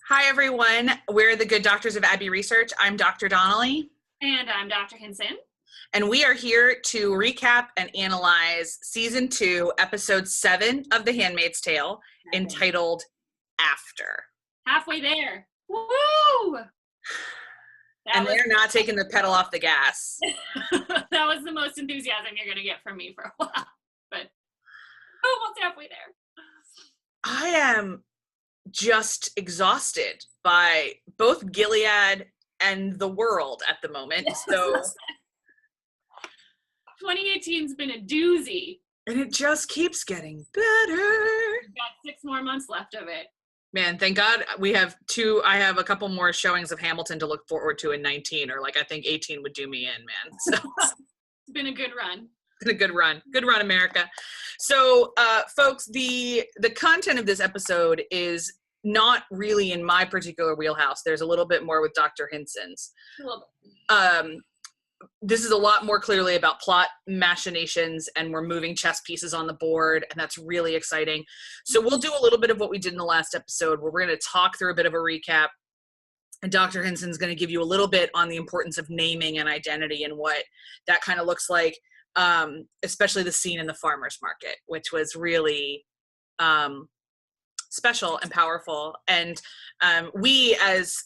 Hi, everyone. We're the Good Doctors of Abbey Research. I'm Dr. Donnelly. And I'm Dr. Hinson. And we are here to recap and analyze Season 2, Episode 7 of The Handmaid's Tale, entitled After. Halfway there. Woo! And they're not taking the pedal off the gas. That was the most enthusiasm you're going to get from me for a while. But almost halfway there. I am just exhausted by both Gilead and the world at the moment. Yes. So 2018's been a doozy. And it just keeps getting better. We've got 6 more months left of it. Man, thank God I have a couple more showings of Hamilton to look forward to in 19, or I think 18 would do me in, man. So it's been a good run. Been a good run. Good run, America. So, folks, the content of this episode is not really in my particular wheelhouse. There's a little bit more with Dr. Hinson's. A little bit. This is a lot more clearly about plot machinations, and we're moving chess pieces on the board, and that's really exciting. So we'll do a little bit of what we did in the last episode, where we're going to talk through a bit of a recap, and Dr. Hinson's going to give you a little bit on the importance of naming and identity and what that kind of looks like. Especially the scene in the farmer's market, which was really special and powerful. And we as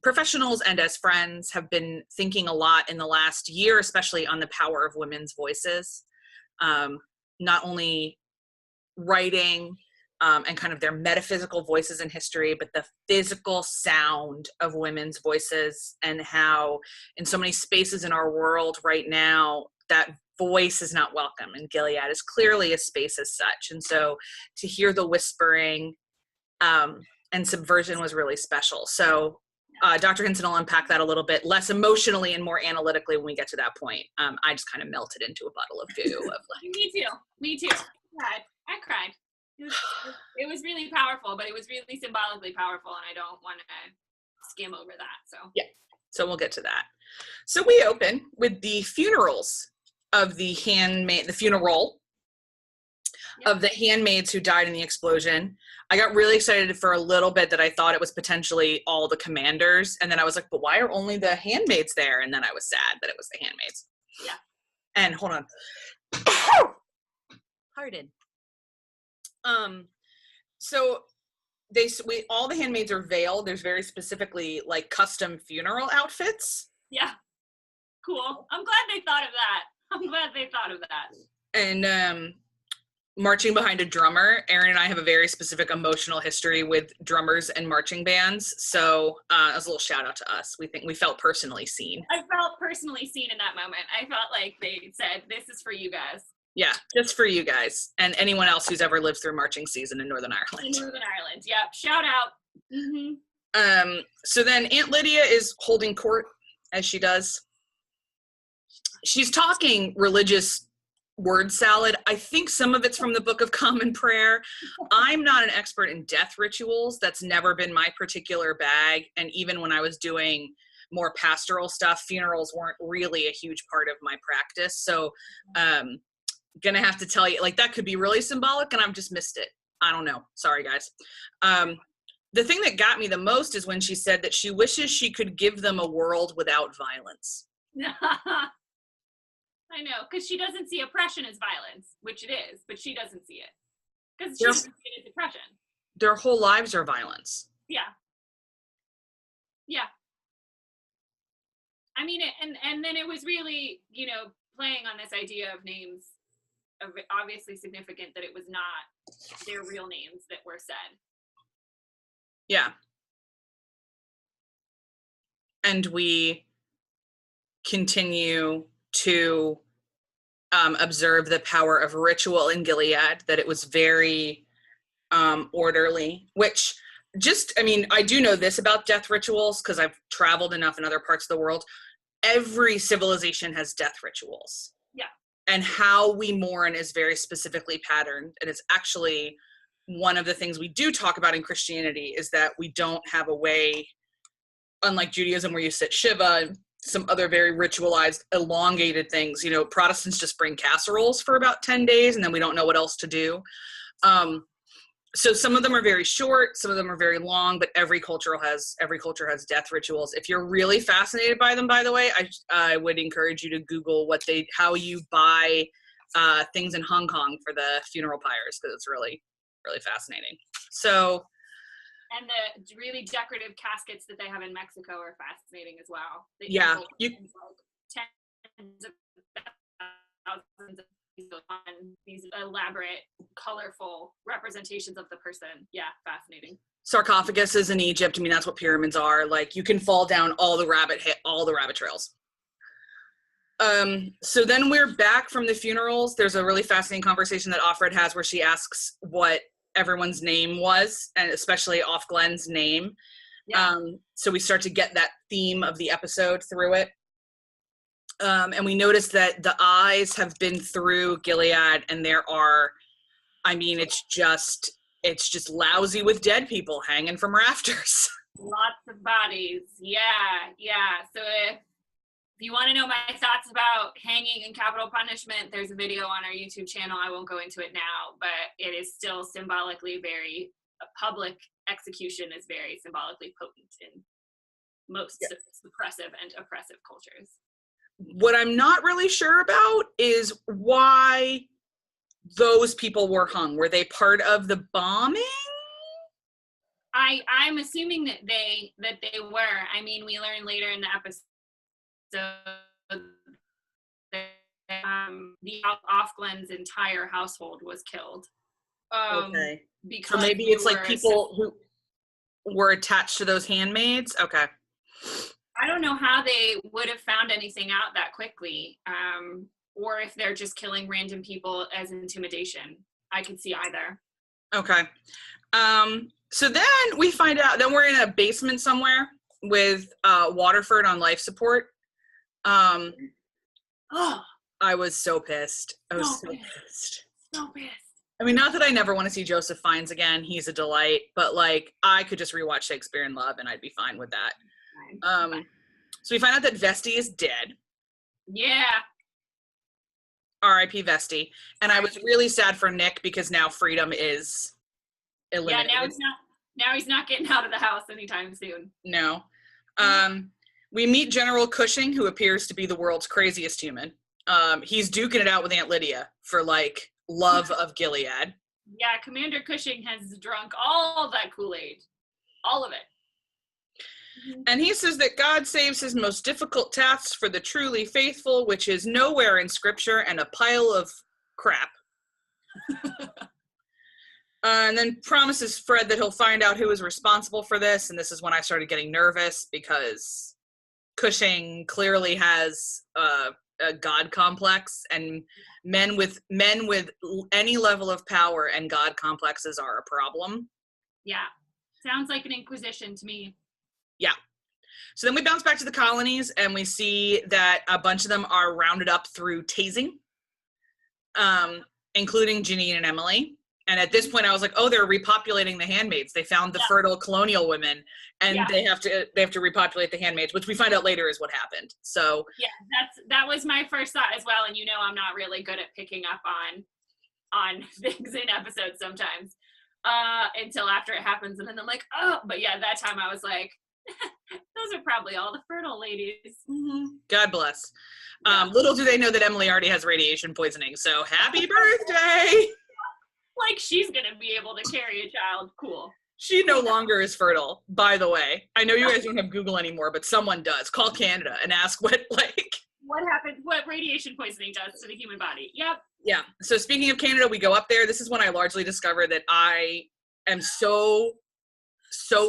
professionals and as friends have been thinking a lot in the last year, especially on the power of women's voices, not only writing and kind of their metaphysical voices in history, but the physical sound of women's voices, and how in so many spaces in our world right now, that voice is not welcome, and Gilead is clearly a space as such. And so to hear the whispering and subversion was really special. So Dr. Hinson will unpack that a little bit less emotionally and more analytically when we get to that point. I just kind of melted into a bottle of goo. Me too. I cried. It was really powerful, but it was really symbolically powerful, and I don't want to skim over that. So yeah, so we'll get to that. So we open with the funerals of the funeral of the handmaids who died in the explosion. I got really excited for a little bit that I thought it was potentially all the commanders. And then I was like, but why are only the handmaids there? And then I was sad that it was the handmaids. Yeah. And hold on. Pardon. So all the handmaids are veiled. There's very specifically like custom funeral outfits. Yeah. Cool. I'm glad they thought of that. And marching behind a drummer. Aaron and I have a very specific emotional history with drummers and marching bands. So as a little shout out to us. We felt personally seen. I felt personally seen in that moment. I felt like they said, this is for you guys. Yeah, just for you guys. And anyone else who's ever lived through marching season in Northern Ireland. Yep. Shout out. Mm-hmm. So then Aunt Lydia is holding court, as she does. She's talking religious word salad. I think some of it's from the Book of Common Prayer. I'm not an expert in death rituals. That's never been my particular bag. And even when I was doing more pastoral stuff, funerals weren't really a huge part of my practice. So gonna have to tell you, like, that could be really symbolic, and I've just missed it. I don't know. Sorry, guys. The thing that got me the most is when she said that she wishes she could give them a world without violence. I know, because she doesn't see oppression as violence, which it is, but she doesn't see it. Because she doesn't see it as oppression. Their whole lives are violence. Yeah. Yeah. I mean, and then it was really, playing on this idea of names, obviously significant that it was not their real names that were said. Yeah. And we continue to observe the power of ritual in Gilead, that it was very orderly, which I do know this about death rituals because I've traveled enough in other parts of the world. Every civilization has death rituals. Yeah. And how we mourn is very specifically patterned. And it's actually one of the things we do talk about in Christianity is that we don't have a way, unlike Judaism where you sit Shiva and some other very ritualized, elongated things. Protestants just bring casseroles for about 10 days and then we don't know what else to do. So some of them are very short, some of them are very long, but every culture has death rituals. If you're really fascinated by them, by the way, I would encourage you to Google how you buy things in Hong Kong for the funeral pyres, because it's really, really fascinating. So, and the really decorative caskets that they have in Mexico are fascinating as well. Yeah, tens of thousands of these elaborate, colorful representations of the person. Yeah, fascinating. Sarcophaguses in Egypt. I mean, that's what pyramids are. Like, you can fall down all the rabbit trails. So then we're back from the funerals. There's a really fascinating conversation that Offred has where she asks what everyone's name was, and especially Off Glenn's name. Yeah. So we start to get that theme of the episode through it. And we notice that the eyes have been through Gilead, and there are, I mean, it's just lousy with dead people hanging from rafters. Lots of bodies. Yeah. So if you want to know my thoughts about hanging and capital punishment, there's a video on our YouTube channel. I won't go into it now, but it is still symbolically a public execution is very symbolically potent in most suppressive and oppressive cultures. What I'm not really sure about is why those people were hung. Were they part of the bombing? I'm assuming that they were. I mean, we learn later in the episode that the Offglen's entire household was killed. Okay. Because so maybe it's like people who were attached to those handmaids? Okay. I don't know how they would have found anything out that quickly, or if they're just killing random people as intimidation. I could see either. Okay. So then we find out, then we're in a basement somewhere with Waterford on life support. I was so pissed. I was so pissed. So pissed. I mean, not that I never want to see Joseph Fiennes again. He's a delight. But, like, I could just rewatch Shakespeare in Love and I'd be fine with that. So we find out that Vesti is dead. Yeah. R.I.P. Vesti. And I was really sad for Nick because now freedom is eliminated. Yeah, now he's not getting out of the house anytime soon. No. We meet General Cushing, who appears to be the world's craziest human. He's duking it out with Aunt Lydia for, like, love of Gilead. Yeah, Commander Cushing has drunk all of that Kool-Aid. All of it. And he says that God saves his most difficult tasks for the truly faithful, which is nowhere in scripture and a pile of crap. And then promises Fred that he'll find out who is responsible for this. And this is when I started getting nervous because Cushing clearly has a God complex, and men with any level of power and God complexes are a problem. Yeah. Sounds like an inquisition to me. Yeah. So then we bounce back to the colonies and we see that a bunch of them are rounded up through tasing, including Janine and Emily. And at this point I was like, oh, they're repopulating the handmaids. They found the fertile colonial women and they have to repopulate the handmaids, which we find out later is what happened. So yeah, that was my first thought as well. And you know, I'm not really good at picking up on things in episodes sometimes until after it happens. And then I'm like, oh, but yeah, that time I was like, those are probably all the fertile ladies. Mm-hmm. God bless. Little do they know that Emily already has radiation poisoning. So happy birthday. Like she's going to be able to carry a child. Cool. She no longer is fertile, by the way. I know you guys don't have Google anymore, but someone does. Call Canada and ask what happened, what radiation poisoning does to the human body. Yep. Yeah. So speaking of Canada, we go up there. This is when I largely discovered that I am so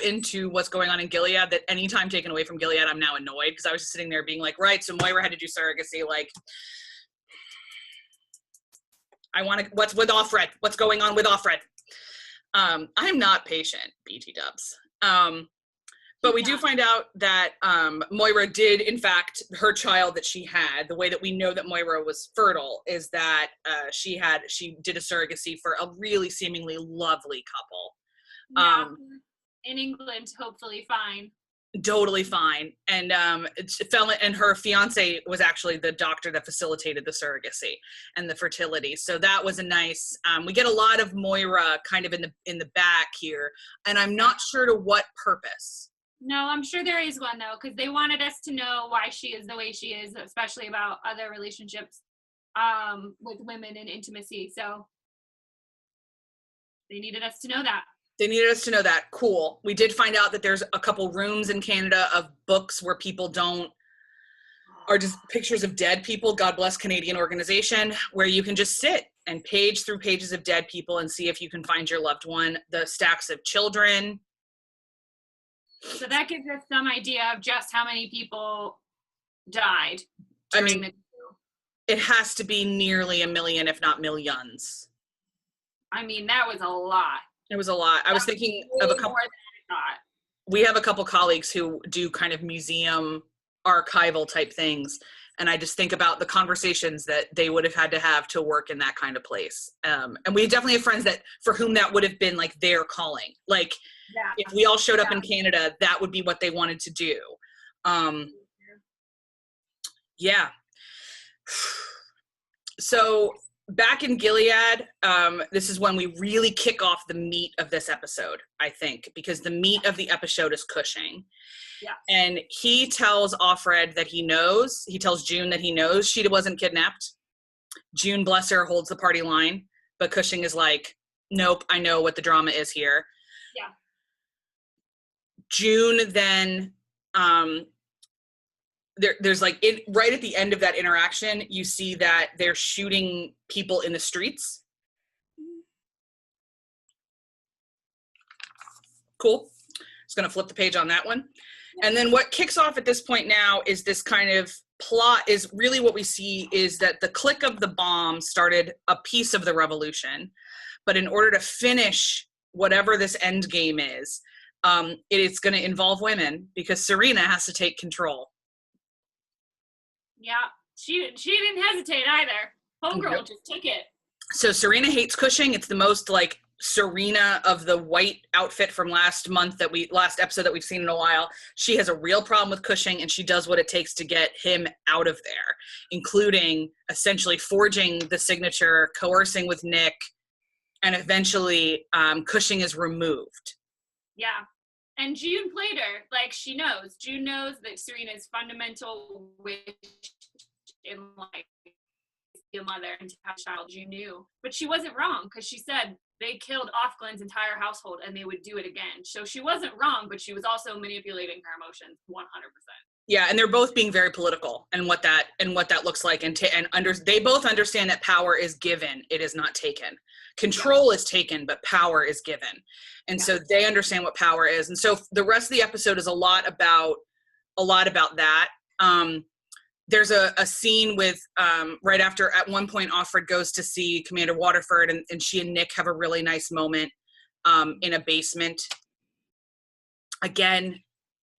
into what's going on in Gilead that anytime taken away from Gilead, I'm now annoyed because I was just sitting there being like, right, so Moira had to do surrogacy. Like, I want to, what's with Offred? What's going on with Offred? I'm not patient, BT dubs. But we do find out that Moira did, in fact, her child that she had, the way that we know that Moira was fertile is that she did a surrogacy for a really seemingly lovely couple. Yeah, in England, hopefully fine. totally fine. And and her fiance was actually the doctor that facilitated the surrogacy and the fertility. So that was a nice, we get a lot of Moira kind of in the back here, and I'm not sure to what purpose. No, I'm sure there is one though, because they wanted us to know why she is the way she is, especially about other relationships with women in intimacy. So they needed us to know that. They needed us to know that. Cool. We did find out that there's a couple rooms in Canada of books where people are just pictures of dead people. God bless Canadian organization, where you can just sit and page through pages of dead people and see if you can find your loved one. The stacks of children. So that gives us some idea of just how many people died. I mean, it has to be nearly 1 million, if not millions. I mean, that was a lot. It was a lot. I was thinking of a couple. More than I thought. We have a couple colleagues who do kind of museum archival type things, and I just think about the conversations that they would have had to have to work in that kind of place. And we definitely have friends that for whom that would have been like their calling. Like, if we all showed up in Canada, that would be what they wanted to do. Yeah. So back in Gilead, this is when we really kick off the meat of this episode, I think, because the meat of the episode is Cushing. Yeah. And he tells Offred that he tells June that he knows she wasn't kidnapped. June, bless her, holds the party line, but Cushing is like, nope, I know what the drama is here. Yeah. June then, there's like, right at the end of that interaction, you see that they're shooting people in the streets. Cool. Just gonna flip the page on that one. And then what kicks off at this point now is this kind of plot is really what we see is that the click of the bomb started a piece of the revolution. But in order to finish whatever this end game is, it's going to involve women because Serena has to take control. Yeah, she didn't hesitate either. Homegirl just took it. So Serena hates Cushing. It's the most like Serena of the white outfit from last episode that we've seen in a while. She has a real problem with Cushing, and she does what it takes to get him out of there, including essentially forging the signature, coercing with Nick, and eventually Cushing is removed. Yeah. And June played her. Like, she knows. June knows that Serena's fundamental wish in life is to be a mother and to have a child. June knew. But she wasn't wrong, because she said they killed Offglen's entire household and they would do it again. So she wasn't wrong, but she was also manipulating her emotions 100%. Yeah, and they're both being very political and what that looks like, they both understand that power is given, it is not taken. Control is taken, but power is given. And so they understand what power is. And so the rest of the episode is a lot about that. There's a scene with right after, at one point, Offred goes to see Commander Waterford, and she and Nick have a really nice moment in a basement. Again,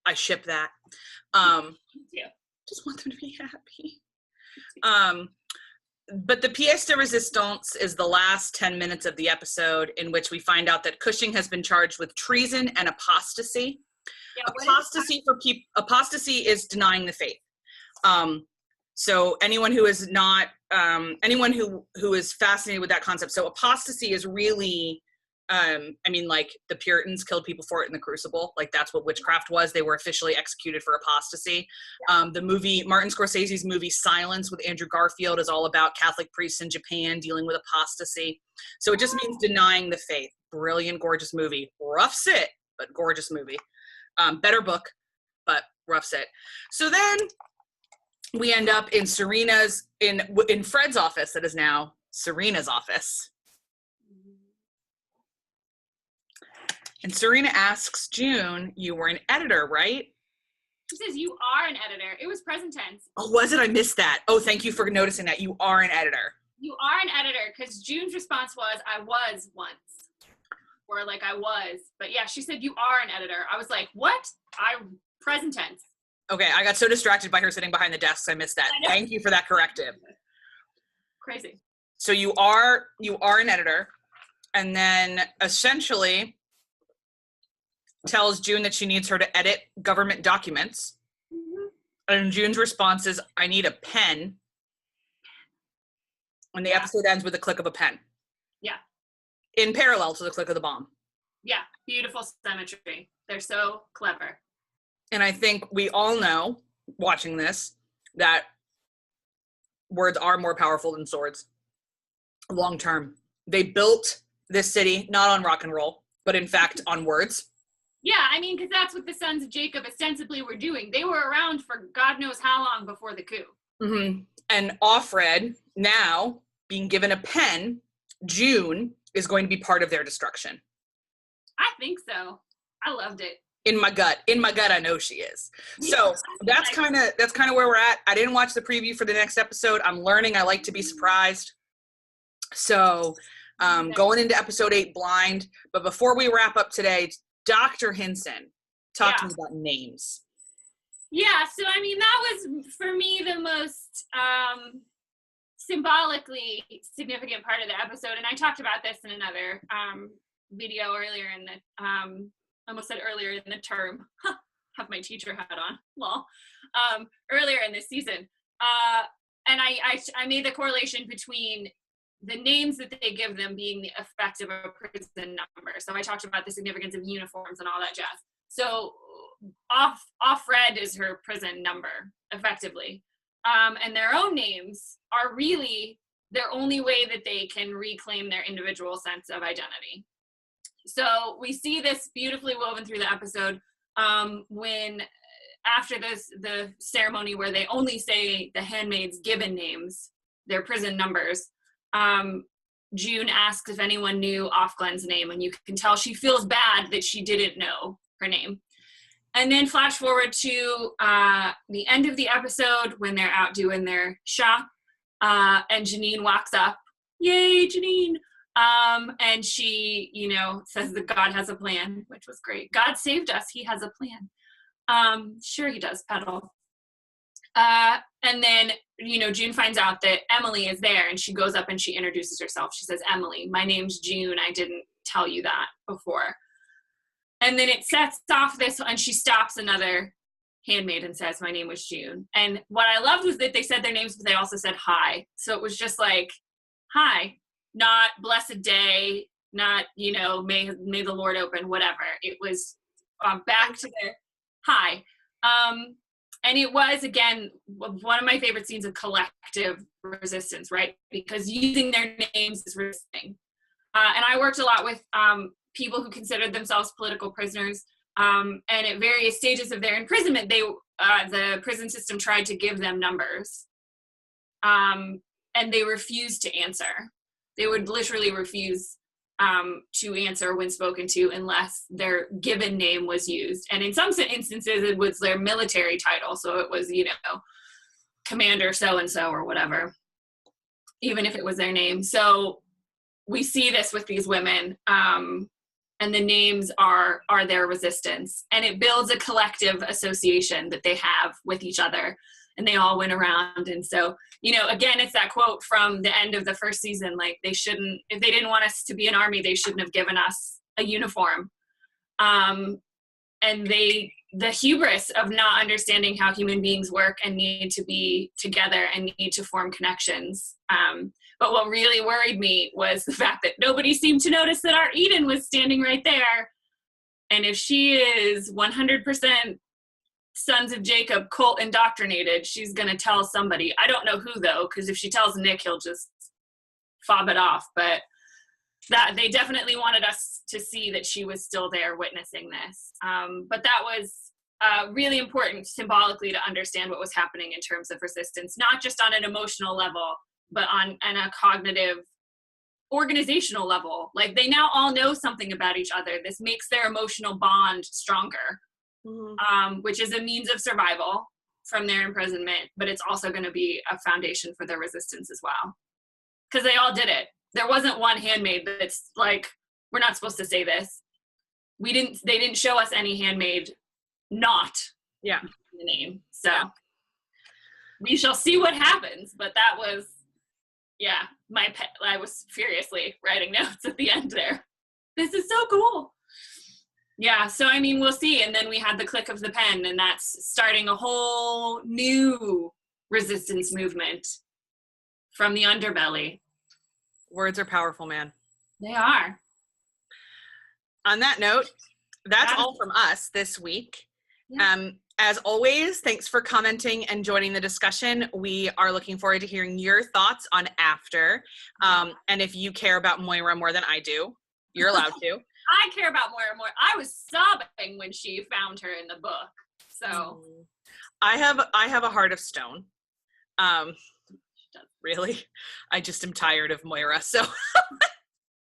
I ship that. Just want them to be happy. But the pièce de résistance is the last 10 minutes of the episode, in which we find out that Cushing has been charged with treason and apostasy. Yeah, apostasy is denying the faith. So anyone who is not, anyone who is fascinated with that concept. So apostasy is really, like the Puritans killed people for it in the Crucible. Like, that's what witchcraft was. They were officially executed for apostasy. The movie, Martin Scorsese's movie Silence with Andrew Garfield, is all about Catholic priests in Japan dealing with apostasy. So it just means denying the faith. Brilliant, gorgeous movie. Rough sit, but gorgeous movie. Better book, but rough sit. So then we end up in Serena's, in Fred's office that is now Serena's office. And Serena asks June, you were an editor, right? She says, you are an editor. It was present tense. Oh, was it? I missed that. Oh, thank you for noticing that. You are an editor. You are an editor, because June's response was, I was once. Or like, I was. But yeah, she said, you are an editor. I was like, what? Present tense. Okay, I got so distracted by her sitting behind the desk, I missed that. Thank you for that corrective. Crazy. So you are an editor. And then essentially, tells June that she needs her to edit government documents. Mhm. And June's response is, I need a pen. And the episode ends with a click of a pen. Yeah. In parallel to the click of the bomb. Yeah. Beautiful symmetry. They're so clever. And I think we all know, watching this, that words are more powerful than swords. Long term. They built this city not on rock and roll, but in fact on words. Yeah, I mean, because that's what the sons of Jacob ostensibly were doing. They were around for God knows how long before the coup. Mm-hmm. And Offred, now being given a pen, June is going to be part of their destruction. I think so. I loved it. In my gut, I know she is. So that's kind of where we're at. I didn't watch the preview for the next episode. I'm learning. I like to be surprised. So going into episode 8 blind. But before we wrap up today, Dr. Hinson, talk to me about names. Yeah, so I mean, that was for me the most symbolically significant part of the episode. And I talked about this in another video earlier in the almost said earlier in the term. Have my teacher hat on. Lol. Earlier in this season. And I made the correlation between the names that they give them being the effect of a prison number. So I talked about the significance of uniforms and all that jazz. So Offred is her prison number, effectively. And their own names are really their only way that they can reclaim their individual sense of identity. So we see this beautifully woven through the episode when after the ceremony where they only say the handmaids' given names, their prison numbers, June asks if anyone knew Offglen's name, and you can tell she feels bad that she didn't know her name. And then flash forward to the end of the episode when they're out doing their shop, and Janine walks up. Yay, Janine! And she, says that God has a plan, which was great. God saved us. He has a plan. Sure he does, Petal. And then, June finds out that Emily is there, and she goes up and she introduces herself. She says, Emily, my name's June. I didn't tell you that before. And then it sets off this, and she stops another handmaid and says, my name was June. And what I loved was that they said their names, but they also said hi. So it was just like, hi, not blessed day, not, may the Lord open, whatever. It was back to their hi. And it was, again, one of my favorite scenes of collective resistance, right? Because using their names is resisting. And I worked a lot with people who considered themselves political prisoners. And at various stages of their imprisonment, the prison system tried to give them numbers. And they refused to answer. They would literally refuse to answer when spoken to unless their given name was used. And in some instances, it was their military title. So it was, Commander so-and-so or whatever, even if it was their name. So we see this with these women, and the names are their resistance. And it builds a collective association that they have with each other. And they all went around. And so, again, it's that quote from the end of the first season, like if they didn't want us to be an army, they shouldn't have given us a uniform. And the hubris of not understanding how human beings work and need to be together and need to form connections. But what really worried me was the fact that nobody seemed to notice that our Eden was standing right there. And if she is 100% Sons of Jacob cult indoctrinated, she's going to tell somebody. I don't know who, though, because if she tells Nick, he'll just fob it off. But that they definitely wanted us to see that she was still there witnessing this. But that was really important symbolically to understand what was happening in terms of resistance, not just on an emotional level, but on a cognitive, organizational level. Like, they now all know something about each other. This makes their emotional bond stronger. Mm-hmm. Which is a means of survival from their imprisonment, but it's also going to be a foundation for their resistance as well. Because they all did it. There wasn't one handmaid that's like, we're not supposed to say this. They didn't show us any handmaid not in the name. So we shall see what happens. But that was, my pet. I was furiously writing notes at the end there. This is so cool. Yeah, so I mean, we'll see. And then we had the click of the pen, and that's starting a whole new resistance movement from the underbelly. Words are powerful, man. They are. On that note, that's all from us this week. Yeah. As always, thanks for commenting and joining the discussion. We are looking forward to hearing your thoughts on After. And if you care about Moira more than I do, you're allowed to. I care about Moira more. I was sobbing when she found her in the book. So I have a heart of stone. Really, I just am tired of Moira. So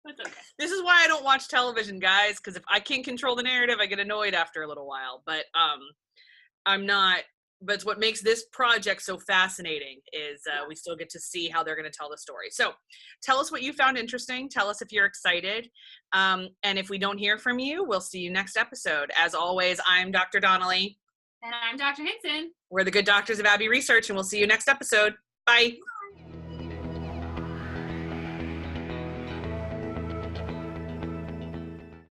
that's okay. This is why I don't watch television, guys, because if I can't control the narrative, I get annoyed after a little while. But I'm not. But what makes this project so fascinating is we still get to see how they're going to tell the story. So tell us what you found interesting. Tell us if you're excited. And if we don't hear from you, we'll see you next episode. As always, I'm Dr. Donnelly. And I'm Dr. Hinson. We're the Good Doctors of Abbey Research, and we'll see you next episode. Bye.